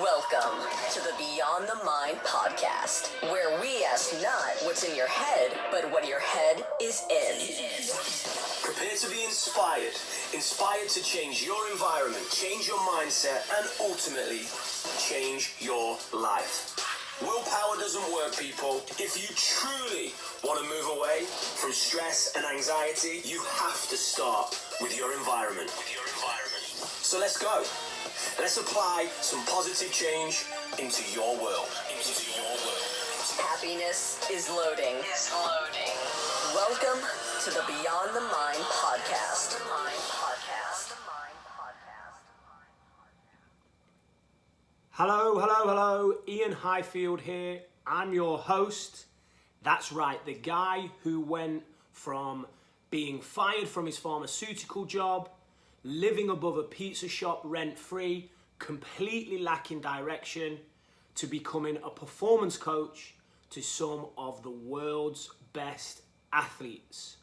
Welcome to the Beyond the Mind podcast, where we ask not what's in your head, but what your head is in. Prepare to be inspired. Inspired to change your environment, change your mindset, and ultimately change your life. Willpower doesn't work, people. If you truly want to move away from stress and anxiety, you have to start with your environment. So let's go. Let's apply some positive change into your world. Happiness is loading. Welcome to the Beyond the Mind podcast. Hello. Iain Highfield here. I'm your host. That's right, the guy who went from being fired from his pharmaceutical job, living above a pizza shop rent-free, completely lacking direction, to becoming a performance coach to some of the world's best athletes.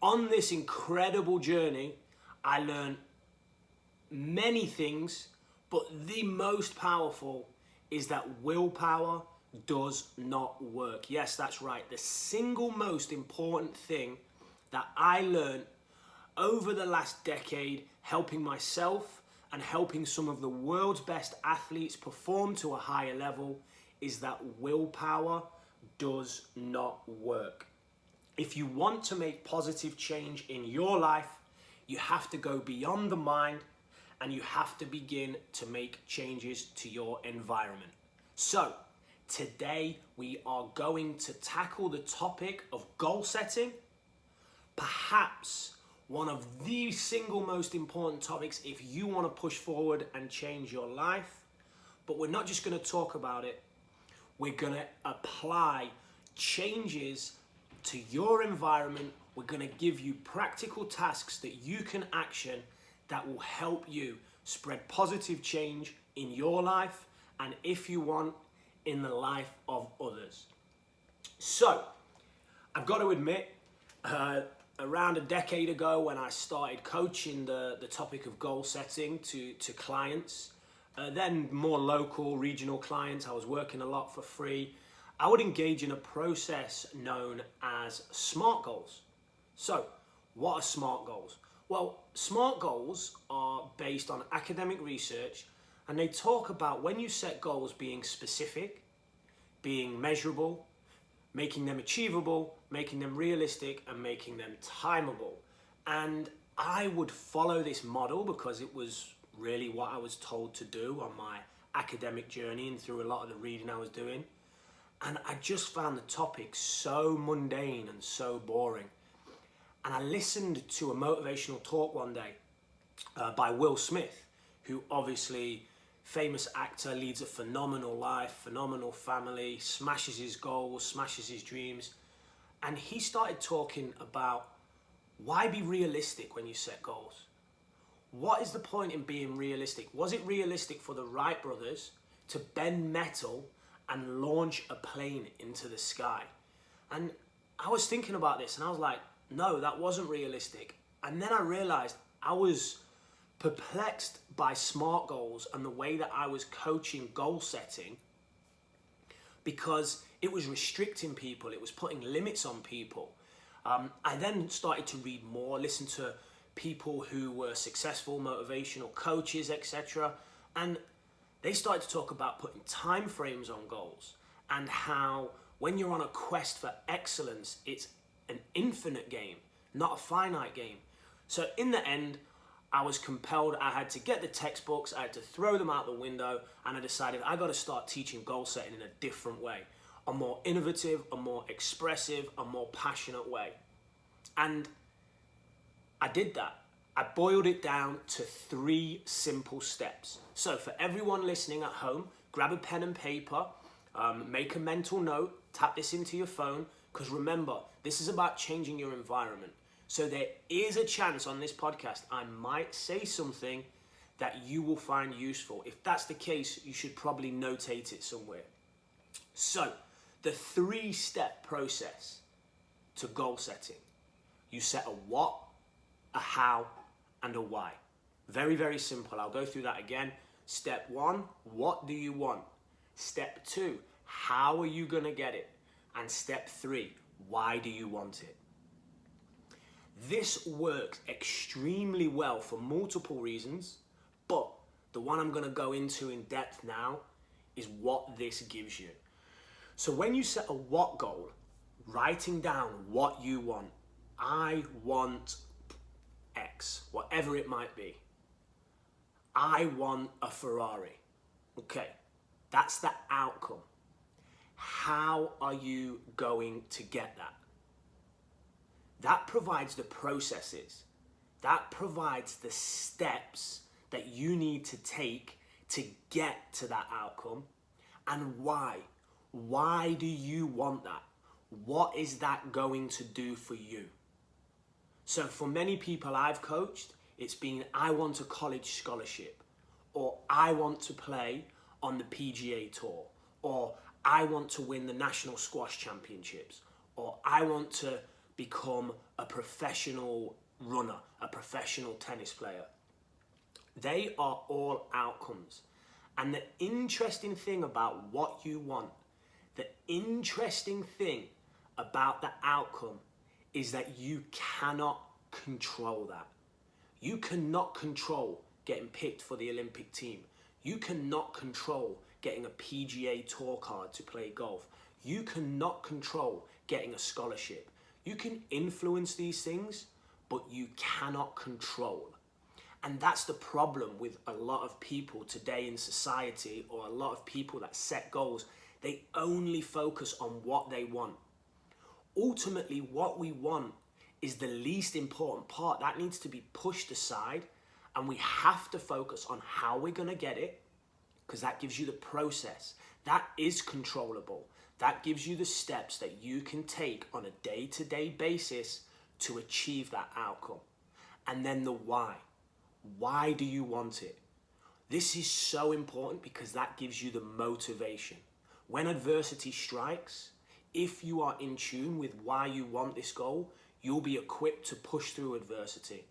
On this incredible journey, I learned many things, but the most powerful is that willpower does not work. Yes, that's right. The single most important thing that I learned over the last decade, helping myself and helping some of the world's best athletes perform to a higher level, is that willpower does not work. If you want to make positive change in your life, you have to go beyond the mind and you have to begin to make changes to your environment. So, today we are going to tackle the topic of goal setting, perhaps one of the single most important topics if you want to push forward and change your life. But we're not just going to talk about it, we're going to apply changes to your environment. We're going to give you practical tasks that you can action that will help you spread positive change in your life and, if you want, in the life of others. So, I've got to admit, around a decade ago when I started coaching the topic of goal setting to clients, then more local, regional clients, I was working a lot for free, I would engage in a process known as SMART goals. So, what are SMART goals? Well, SMART goals are based on academic research, and they talk about when you set goals being specific, being measurable, making them achievable, making them realistic, and making them timeable. And I would follow this model because it was really what I was told to do on my academic journey and through a lot of the reading I was doing. And I just found the topic so mundane and so boring. And I listened to a motivational talk one day by Will Smith, who obviously, famous actor, leads a phenomenal life, phenomenal family, smashes his goals, smashes his dreams. And he started talking about why be realistic when you set goals? What is the point in being realistic? Was it realistic for the Wright brothers to bend metal and launch a plane into the sky? And I was thinking about this and I was like, no, that wasn't realistic. And then I realized I was perplexed by SMART goals and the way that I was coaching goal setting, because it was restricting people, it was putting limits on people. I then started to read more, listen to people who were successful motivational coaches, etc. And they started to talk about putting time frames on goals and how when you're on a quest for excellence, it's an infinite game, not a finite game. So in the end, I was compelled, I had to get the textbooks, I had to throw them out the window, and I decided I got to start teaching goal setting in a different way, a more innovative, a more expressive, a more passionate way. And I did that. I boiled it down to 3 simple steps. So for everyone listening at home, grab a pen and paper, make a mental note, tap this into your phone, because remember, this is about changing your environment. So there is a chance on this podcast I might say something that you will find useful. If that's the case, you should probably notate it somewhere. So, the 3-step process to goal setting. You set a what, a how, and a why. Very, very simple. I'll go through that again. Step 1, what do you want? Step 2, how are you going to get it? And step 3, why do you want it? This works extremely well for multiple reasons, but the one I'm going to go into in depth now is what this gives you. So when you set a what goal, writing down what you want, I want X, whatever it might be. I want a Ferrari. Okay, that's the outcome. How are you going to get that? That provides the processes. That provides the steps that you need to take to get to that outcome. And why? Why do you want that? What is that going to do for you? So for many people I've coached, it's been, I want a college scholarship, or I want to play on the PGA Tour, or I want to win the National Squash Championships, or I want to become a professional runner, a professional tennis player. They are all outcomes. And the interesting thing about what you want, the interesting thing about the outcome is that you cannot control that. You cannot control getting picked for the Olympic team. You cannot control getting a PGA Tour card to play golf. You cannot control getting a scholarship. You can influence these things, but you cannot control. And that's the problem with a lot of people today in society, or a lot of people that set goals. They only focus on what they want. Ultimately, what we want is the least important part. That needs to be pushed aside, and we have to focus on how we're going to get it, because that gives you the process. That is controllable. That gives you the steps that you can take on a day-to-day basis to achieve that outcome. And then the why. Why do you want it? This is so important because that gives you the motivation. When adversity strikes, if you are in tune with why you want this goal, you'll be equipped to push through adversity.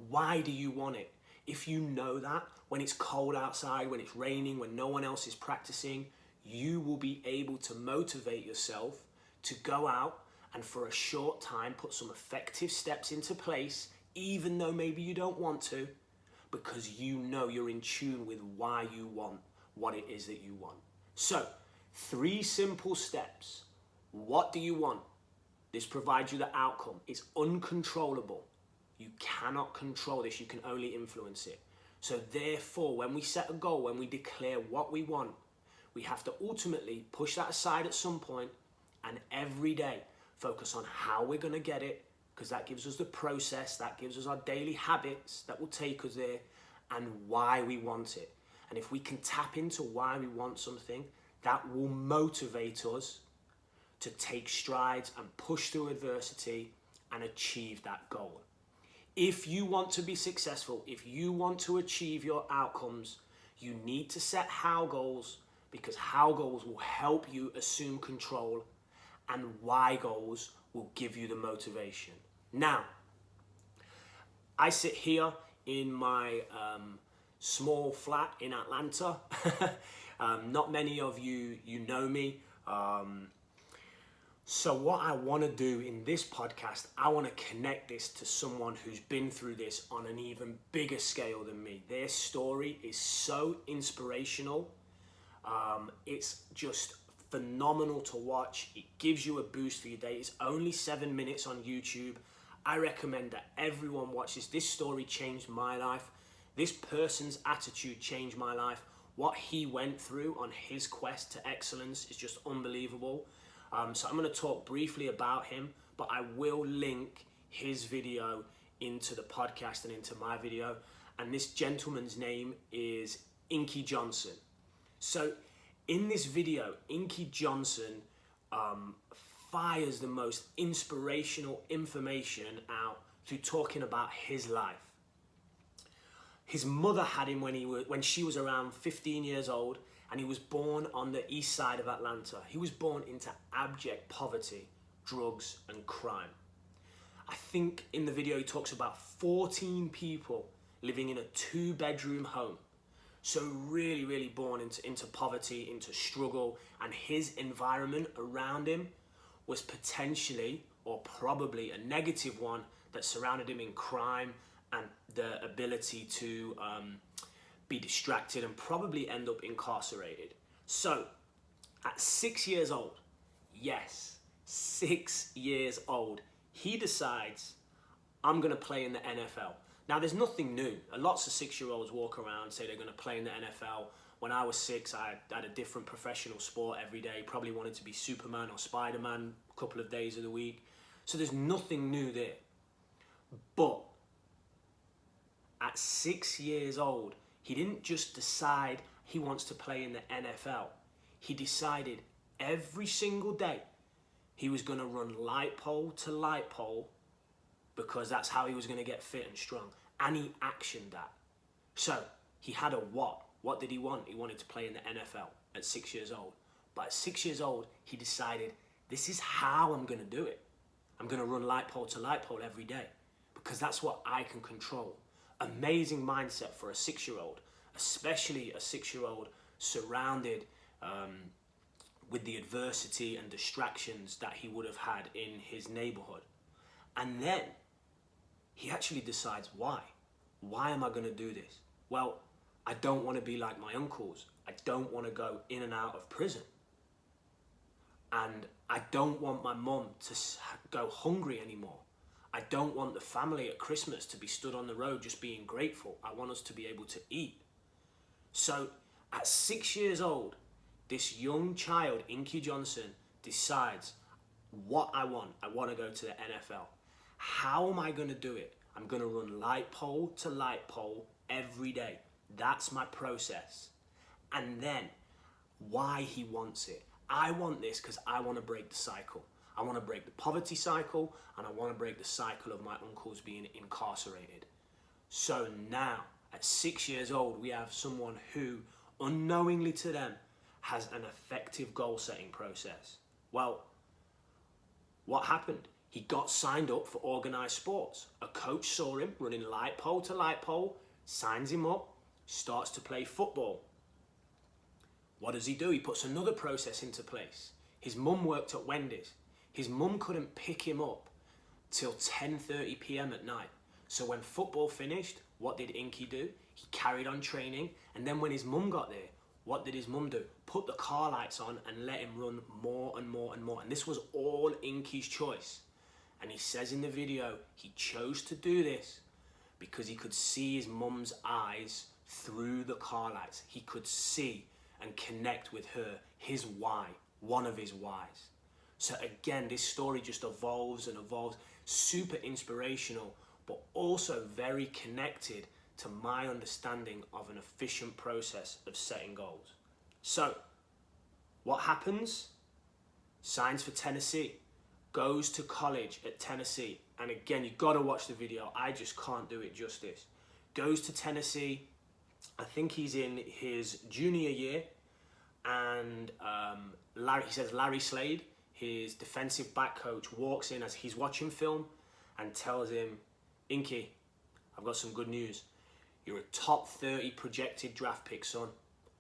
Why do you want it? If you know that, when it's cold outside, when it's raining, when no one else is practicing, you will be able to motivate yourself to go out and for a short time put some effective steps into place, even though maybe you don't want to, because you know you're in tune with why you want what it is that you want. So, 3 simple steps. What do you want? This provides you the outcome. It's uncontrollable. You cannot control this. You can only influence it. So therefore, when we set a goal, when we declare what we want, we have to ultimately push that aside at some point and every day focus on how we're going to get it, because that gives us the process, that gives us our daily habits that will take us there, and why we want it. And if we can tap into why we want something, that will motivate us to take strides and push through adversity and achieve that goal. If you want to be successful, if you want to achieve your outcomes, you need to set how goals, because how goals will help you assume control, and why goals will give you the motivation. Now, I sit here in my small flat in Atlanta. Not many of you know me. So what I want to do in this podcast, I want to connect this to someone who's been through this on an even bigger scale than me. Their story is so inspirational. It's just phenomenal to watch. It gives you a boost for your day. It's only 7 minutes on YouTube. I recommend that everyone watches. This story changed my life. This person's attitude changed my life. What he went through on his quest to excellence is just unbelievable. So I'm going to talk briefly about him, but I will link his video into the podcast and into my video. And this gentleman's name is Inky Johnson. So in this video, Inky Johnson fires the most inspirational information out through talking about his life. His mother had him when she was around 15 years old, and he was born on the east side of Atlanta. He was born into abject poverty, drugs, and crime. I think in the video he talks about 14 people living in a 2-bedroom home. So really, really born into poverty, into struggle, and his environment around him was potentially or probably a negative one that surrounded him in crime and the ability to be distracted and probably end up incarcerated. So at 6 years old, yes, 6 years old, he decides, I'm going to play in the NFL. Now, there's nothing new. Lots of 6-year-olds walk around, say they're going to play in the NFL. When I was 6, I had a different professional sport every day. Probably wanted to be Superman or Spider-Man a couple of days of the week. So there's nothing new there. But at 6 years old, he didn't just decide he wants to play in the NFL. He decided every single day he was going to run light pole to light pole because that's how he was going to get fit and strong. And he actioned that. So he had a what. What did he want? He wanted to play in the NFL at 6 years old. But at 6 years old, he decided, this is how I'm going to do it. I'm going to run light pole to light pole every day because that's what I can control. Amazing mindset for a 6-year-old, especially a 6-year-old surrounded with the adversity and distractions that he would have had in his neighborhood. And then he actually decides, why? Why am I going to do this? Well, I don't want to be like my uncles. I don't want to go in and out of prison. And I don't want my mum to go hungry anymore. I don't want the family at Christmas to be stood on the road just being grateful. I want us to be able to eat. So at 6 years old, this young child, Inky Johnson, decides what I want. I want to go to the NFL. How am I going to do it? I'm going to run light pole to light pole every day. That's my process. And then why he wants it. I want this because I want to break the cycle. I want to break the poverty cycle, and I want to break the cycle of my uncles being incarcerated. So now, at 6 years old, we have someone who, unknowingly to them, has an effective goal-setting process. Well, what happened? He got signed up for organised sports. A coach saw him running light pole to light pole, signs him up, starts to play football. What does he do? He puts another process into place. His mum worked at Wendy's. His mum couldn't pick him up till 10:30 p.m. at night. So when football finished, what did Inky do? He carried on training, and then when his mum got there, what did his mum do? Put the car lights on and let him run more and more and more. And this was all Inky's choice. And he says in the video, he chose to do this because he could see his mum's eyes through the car lights. He could see and connect with her, his why, one of his whys. So again, this story just evolves and evolves. Super inspirational, but also very connected to my understanding of an efficient process of setting goals. So, what happens? Signs for Tennessee. Goes to college at Tennessee. And again, you've got to watch the video. I just can't do it justice. Goes to Tennessee. I think he's in his junior year. And he says Larry Slade, his defensive back coach, walks in as he's watching film and tells him, Inky, I've got some good news. You're a top 30 projected draft pick, son.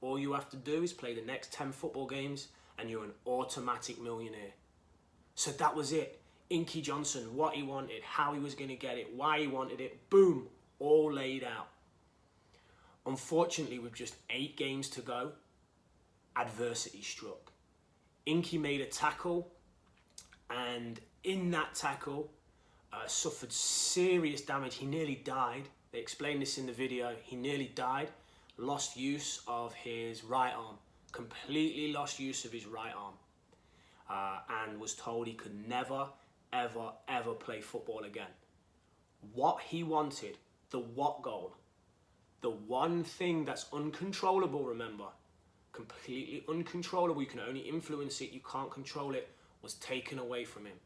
All you have to do is play the next 10 football games and you're an automatic millionaire. So that was it. Inky Johnson, what he wanted, how he was going to get it, why he wanted it, boom, all laid out. Unfortunately, with just 8 games to go, adversity struck. Inky made a tackle, and in that tackle, suffered serious damage. He nearly died. They explained this in the video. He nearly died, lost use of his right arm, completely lost use of his right arm, and was told he could never, ever, ever play football again. What he wanted, the what goal, the one thing that's uncontrollable, remember, completely uncontrollable, you can only influence it, you can't control it, was taken away from him.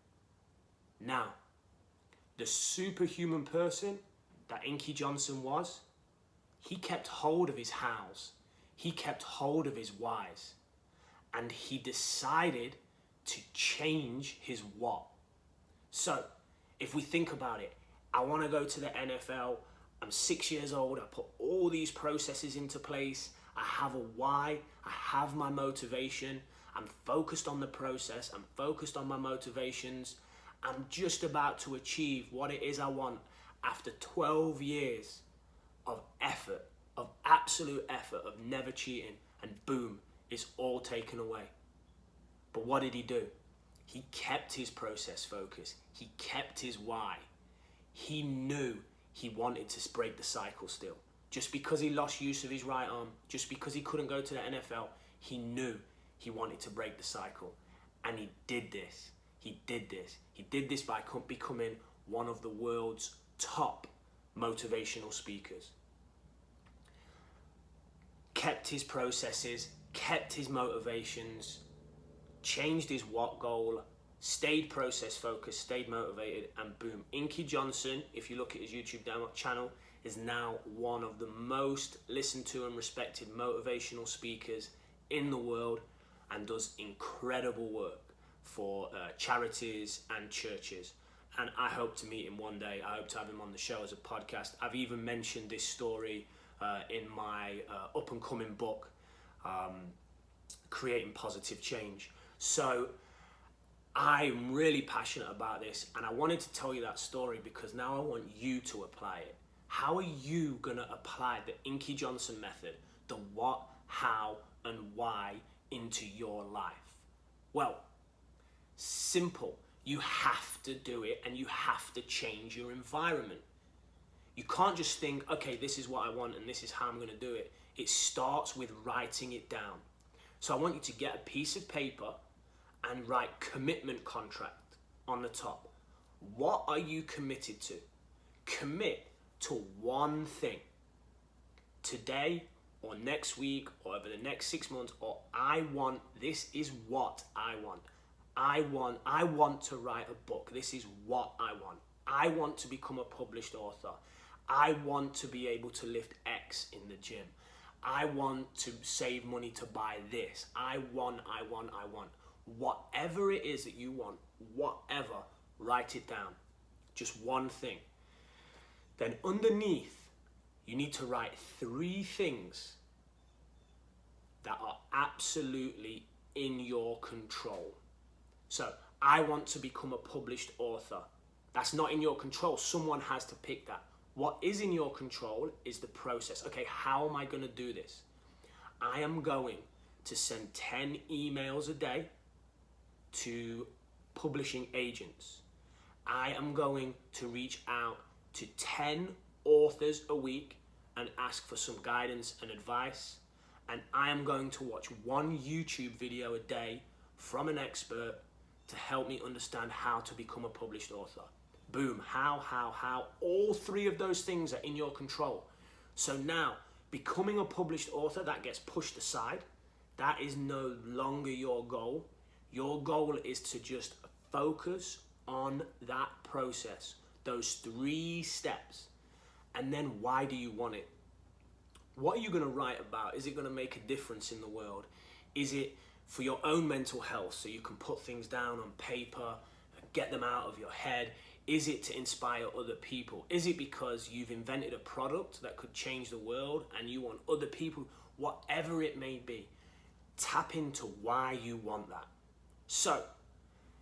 Now, the superhuman person that Inky Johnson was, he kept hold of his hows, he kept hold of his whys, and he decided to change his what. So, if we think about it, I want to go to the NFL, I'm 6 years old. I put all these processes into place. I have a why. I have my motivation. I'm focused on the process. I'm focused on my motivations. I'm just about to achieve what it is I want after 12 years of effort, of absolute effort, of never cheating. And boom, it's all taken away. But what did he do? He kept his process focus. He kept his why. He knew he wanted to break the cycle still. Just because he lost use of his right arm, just because he couldn't go to the NFL, he knew he wanted to break the cycle. And he did this. He did this. He did this by becoming one of the world's top motivational speakers. Kept his processes, kept his motivations, changed his what goal, stayed process focused, stayed motivated, and boom. Inky Johnson, if you look at his YouTube channel, is now one of the most listened to and respected motivational speakers in the world and does incredible work for charities and churches. And I hope to meet him one day. I hope to have him on the show as a podcast. I've even mentioned this story in my up and coming book, Creating Positive Change. So I'm really passionate about this, and I wanted to tell you that story because now I want you to apply it. How are you gonna apply the Inky Johnson method, the what, how, and why into your life? Well, simple. You have to do it, and you have to change your environment. You can't just think, okay, this is what I want and this is how I'm gonna do it. It starts with writing it down. So I want you to get a piece of paper and write commitment contract on the top. What are you committed to? Commit to one thing. Today or next week or over the next 6 months, or I want, this is what I want. I want to write a book. This is what I want. I want to become a published author. I want to be able to lift X in the gym. I want to save money to buy this. I want. Whatever it is that you want, whatever, write it down. Just one thing. Then underneath, you need to write 3 things that are absolutely in your control. So, I want to become a published author. That's not in your control. Someone has to pick that. What is in your control is the process. Okay, how am I going to do this? I am going to send 10 emails a day to publishing agents. I am going to reach out to 10 authors a week and ask for some guidance and advice. And I am going to watch 1 YouTube video a day from an expert to help me understand how to become a published author. Boom, how. All 3 of those things are in your control. So now, becoming a published author, that gets pushed aside. That is no longer your goal. Your goal is to just focus on that process, those 3 steps. And then why do you want it? What are you going to write about? Is it going to make a difference in the world? Is it for your own mental health so you can put things down on paper, get them out of your head? Is it to inspire other people? Is it because you've invented a product that could change the world and you want other people? Whatever it may be, tap into why you want that. So,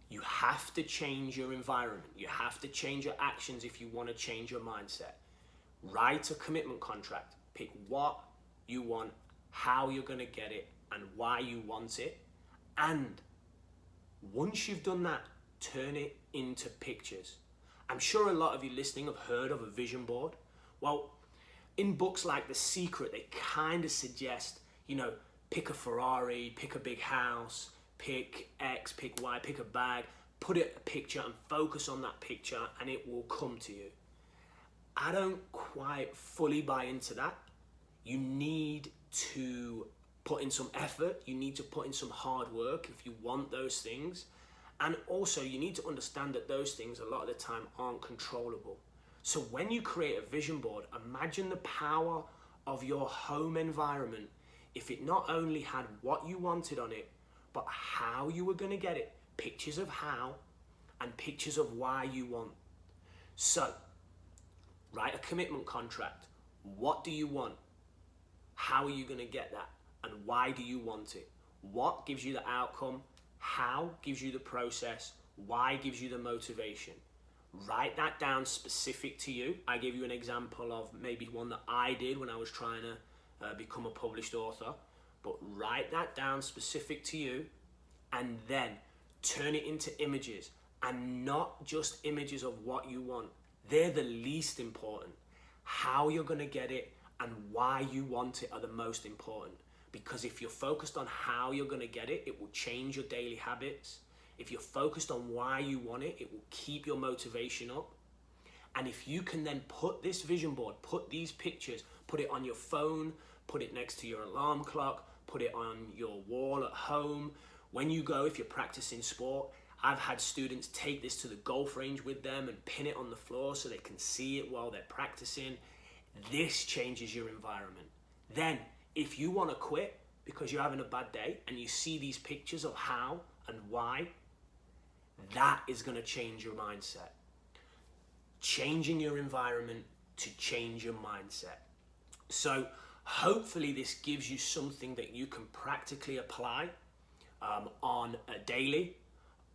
you have to change your environment. You have to change your actions if you want to change your mindset. Write a commitment contract. Pick what you want, how you're going to get it, and why you want it. And once you've done that, turn it into pictures. I'm sure a lot of you listening have heard of a vision board. Well, in books like The Secret, they kind of suggest, pick a Ferrari, pick a big house, pick X, pick Y, pick a bag, put it a picture and focus on that picture and it will come to you. I don't quite fully buy into that. You need to put in some effort. You need to put in some hard work if you want those things. And also you need to understand that those things a lot of the time aren't controllable. So when you create a vision board, imagine the power of your home environment if it not only had what you wanted on it, but how you were going to get it. Pictures of how and pictures of why you want. So Write a commitment contract. What do you want? How are you going to get that? And why do you want it? What gives you the outcome? How gives you the process? Why gives you the motivation? Write that down specific to you. I gave you an example of maybe one that I did when I was trying to become a published author. But write that down specific to you and then turn it into images, and not just images of what you want. They're the least important. How you're going to get it and why you want it are the most important. Because if you're focused on how you're going to get it, it will change your daily habits. If you're focused on why you want it, it will keep your motivation up. And if you can then put this vision board, put these pictures, put it on your phone, put it next to your alarm clock, put it on your wall at home. When you go, if you're practicing sport, I've had students take this to the golf range with them and pin it on the floor so they can see it while they're practicing. This changes your environment. Then, if you want to quit because you're having a bad day and you see these pictures of how and why, that is going to change your mindset. Changing your environment to change your mindset. So hopefully this gives you something that you can practically apply on a daily,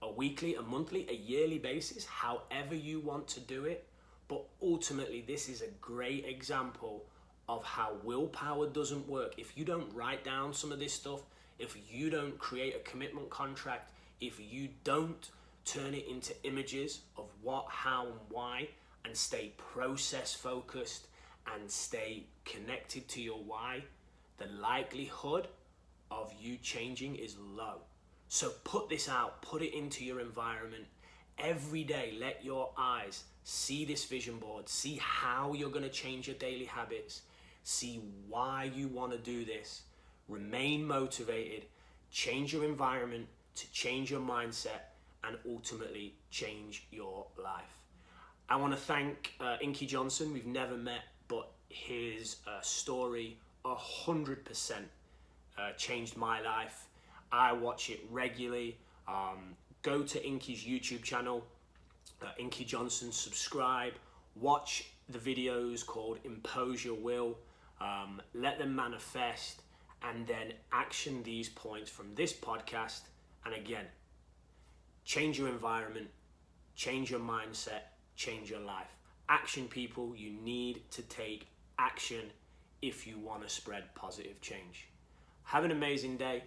a weekly, a monthly, a yearly basis, however you want to do it. But ultimately, this is a great example of how willpower doesn't work. If you don't write down some of this stuff, if you don't create a commitment contract, if you don't turn it into images of what, how, and why, and stay process focused and stay connected to your why, the likelihood of you changing is low. So put this out, put it into your environment. Every day, let your eyes see this vision board, see how you're going to change your daily habits, see why you want to do this, remain motivated, change your environment to change your mindset, and ultimately change your life. I want to thank Inky Johnson. We've never met, but his story 100% changed my life. I watch it regularly. Go to Inky's YouTube channel, Inky Johnson, subscribe, watch the videos called Impose Your Will, let them manifest, and then action these points from this podcast. And again, change your environment, change your mindset, change your life. Action, people. You need to take action if you want to spread positive change. Have an amazing day,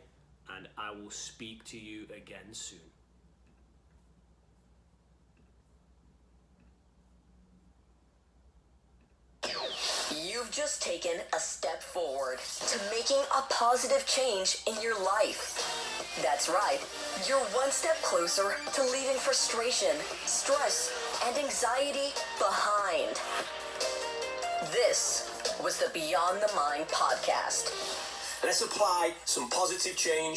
and I will speak to you again soon. You've just taken a step forward to making a positive change in your life. That's right. You're one step closer to leaving frustration, stress, and anxiety behind. This was the Beyond the Mind podcast. Let's apply some positive change